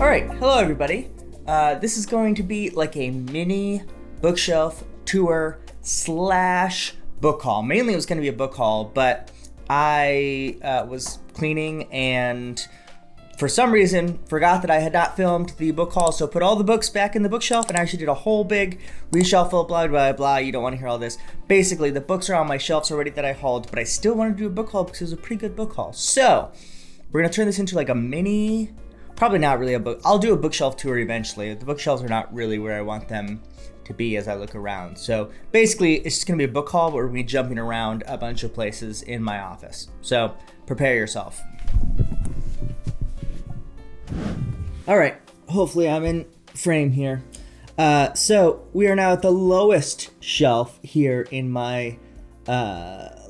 All right, hello everybody. This is going to be like a mini bookshelf tour slash book haul. Mainly it was going to be a book haul, but I was cleaning and for some reason forgot that I had not filmed the book haul, so put all the books back in the bookshelf and actually did a whole big reshuffle, blah, blah, blah. You don't want to hear all this. Basically, the books are on my shelves already that I hauled, but I still want to do a book haul because it was a pretty good book haul. So we're going to turn this into like a mini, probably not really a book. I'll do a bookshelf tour eventually. The bookshelves are not really where I want them to be as I look around. So basically, it's just going to be a book haul, but we're going to be jumping around a bunch of places in my office. So prepare yourself. All right, hopefully I'm in frame here. So we are now at the lowest shelf here in my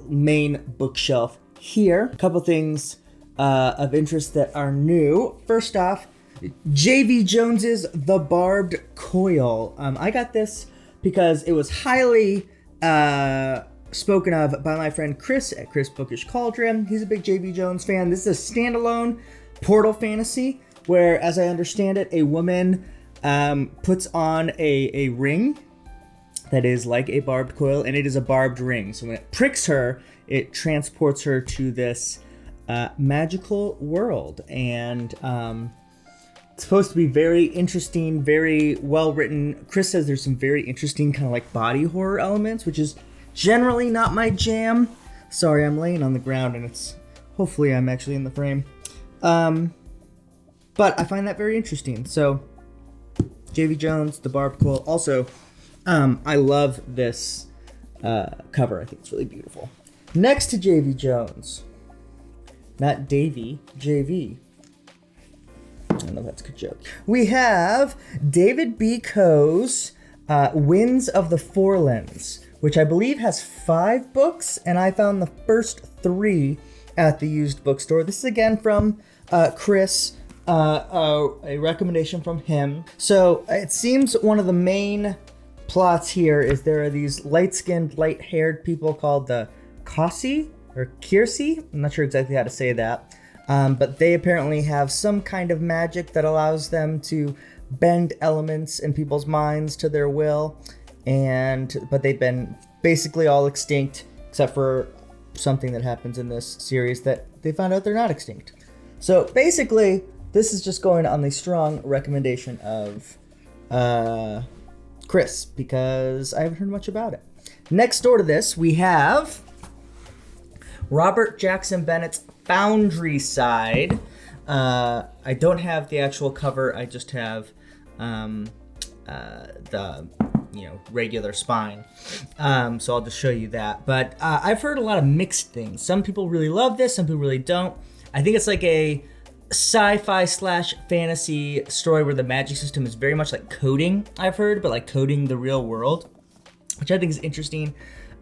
main bookshelf here. A couple things of interest that are new. First off, J.V. Jones's The Barbed Coil. I got this because it was highly spoken of by my friend Chris at Chris Bookish Cauldron. He's a big J.V. Jones fan. This is a standalone portal fantasy where, as I understand it, a woman puts on a ring that is like a barbed coil, and it is a barbed ring. So when it pricks her, it transports her to this magical world. And it's supposed to be very interesting, very well written. Chris says there's some very interesting kind of like body horror elements, which is generally not my jam. Sorry, I'm laying on the ground, and it's hopefully I'm actually in the frame. But I find that very interesting. So, J.V. Jones, The Barbed Coil. Also, I love this cover. I think it's really beautiful. Next to J.V. Jones, not Davy, J.V. I don't know if that's a good joke. We have David B. Coe's Winds of the Forelands, which I believe has 5 books, and I found the first 3 at the used bookstore. This is again from Chris. A recommendation from him. So it seems one of the main plots here is there are these light-skinned, light-haired people called the Kasi or Kirsi. I'm not sure exactly how to say that. But they apparently have some kind of magic that allows them to bend elements in people's minds to their will. But they've been basically all extinct except for something that happens in this series that they found out they're not extinct. So basically, this is just going on the strong recommendation of Chris, because I haven't heard much about it. Next door to this, we have Robert Jackson Bennett's Foundry Side. I don't have the actual cover. I just have the regular spine. So I'll just show you that. But I've heard a lot of mixed things. Some people really love this. Some people really don't. I think it's like a sci-fi / fantasy story where the magic system is very much like coding, I've heard, but like coding the real world, which I think is interesting.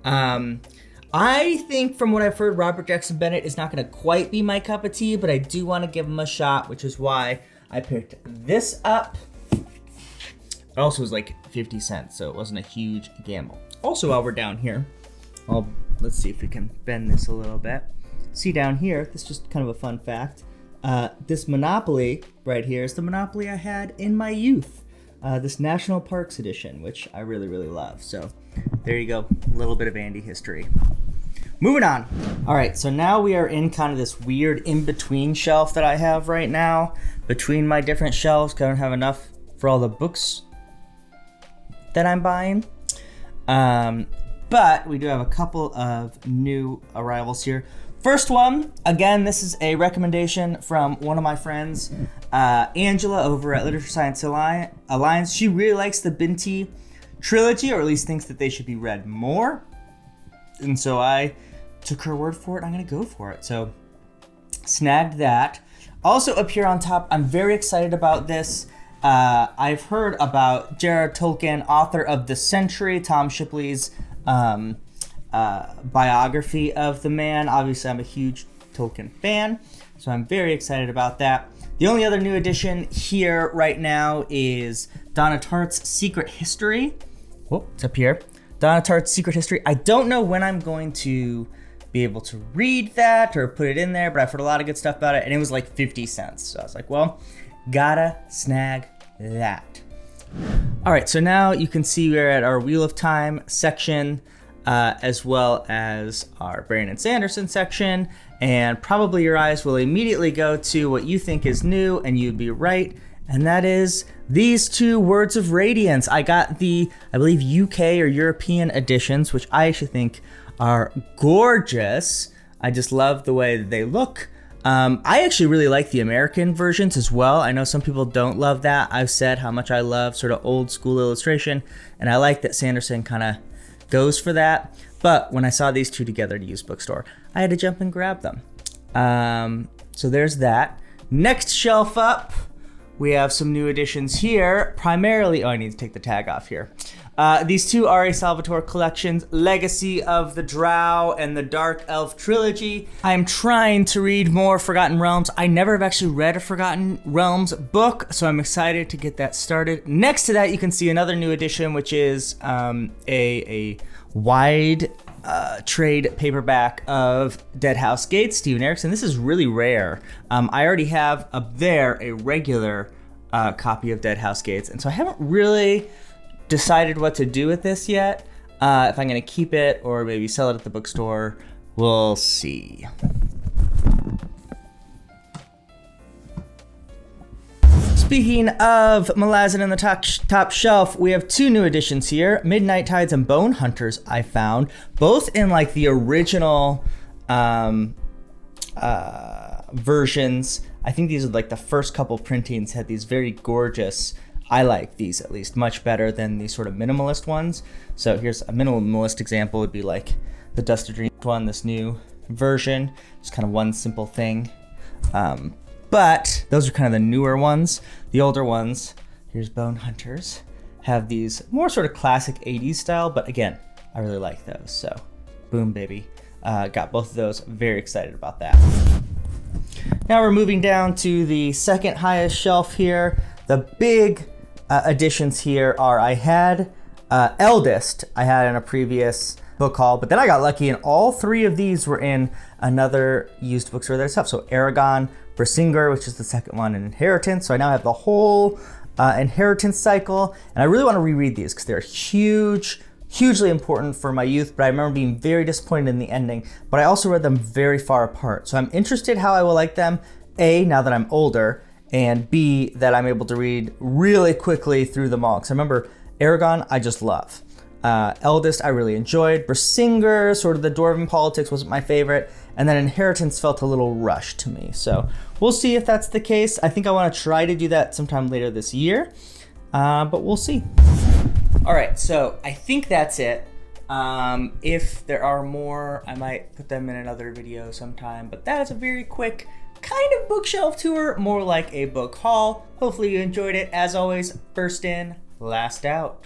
I think from what I've heard, Robert Jackson Bennett is not going to quite be my cup of tea, but I do want to give him a shot, which is why I picked this up. It also was like 50 cents, so it wasn't a huge gamble. Also, while we're down here, let's see if we can bend this a little bit. See down here, this is just kind of a fun fact. This Monopoly right here is the Monopoly I had in my youth. This National Parks edition, which I really, really love. So there you go, a little bit of Andy history. Moving on. All right, so now we are in kind of this weird in-between shelf that I have right now. Between my different shelves, because I don't have enough for all the books that I'm buying. But we do have a couple of new arrivals here. First one, again, this is a recommendation from one of my friends, Angela over at Literature Science Alliance. She really likes the Binti trilogy, or at least thinks that they should be read more. And so I took her word for it. I'm going to go for it. So snagged that. Also up here on top, I'm very excited about this. I've heard about J.R.R. Tolkien, author of The Century, Tom Shipley's biography of the man. Obviously, I'm a huge Tolkien fan, so I'm very excited about that. The only other new addition here right now is Donna Tartt's Secret History. Whoop, it's up here. Donna Tartt's Secret History. I don't know when I'm going to be able to read that or put it in there, but I've heard a lot of good stuff about it, and it was like 50 cents. So I was like, well, Gotta snag that. All right, so now you can see we're at our Wheel of Time section, as well as our Brandon Sanderson section, and probably your eyes will immediately go to what you think is new, and you'd be right, and that is these two Words of Radiance. I got the, I believe, UK or European editions, which I actually think are gorgeous. I just love the way that they look. I actually really like the American versions as well. I know some people don't love that. I've said how much I love sort of old school illustration, and I like that Sanderson kind of goes for that. But when I saw these two together at a used bookstore, I had to jump and grab them. So there's that. Next shelf up, we have some new additions here. Primarily, oh, I need to take the tag off here. These two are a Salvatore collections, Legacy of the Drow and the Dark Elf trilogy. I'm trying to read more Forgotten Realms. I never have actually read a Forgotten Realms book, so I'm excited to get that started. Next to that, you can see another new edition, which is a wide trade paperback of Dead House Gates, Steven Erikson. This is really rare. I already have up there a regular copy of Dead House Gates, and so I haven't really decided what to do with this yet. If I'm going to keep it or maybe sell it at the bookstore, we'll see. Speaking of Malazan and the top shelf, we have two new editions here, Midnight Tides and Bone Hunters. I found both in like the original versions. I think these are like the first couple printings had these very gorgeous, I like these at least much better than the sort of minimalist ones. So here's a minimalist example would be like the Dust of Dreams one, this new version. Just kind of one simple thing. But those are kind of the newer ones. The older ones, here's Bone Hunters, have these more sort of classic 80s style, but again, I really like those. So boom, baby. Got both of those, very excited about that. Now we're moving down to the second highest shelf here. The big additions here are, I had Eldest, I had in a previous book haul, but then I got lucky and all three of these were in another used bookstore that stuff. So Aragon, Brasinger, which is the second one, and Inheritance. So I now have the whole Inheritance cycle, and I really want to reread these because they're hugely important for my youth, but I remember being very disappointed in the ending, but I also read them very far apart. So I'm interested how I will like them, A, now that I'm older, and B, that I'm able to read really quickly through them all. Because I remember Aragon, I just love. Eldest, I really enjoyed. Brasinger, sort of the Dwarven politics wasn't my favorite. And then Inheritance felt a little rushed to me. So we'll see if that's the case. I think I want to try to do that sometime later this year, but we'll see. All right, so I think that's it. If there are more, I might put them in another video sometime, but that is a very quick kind of bookshelf tour, more like a book haul. Hopefully you enjoyed it. As always, first in, last out.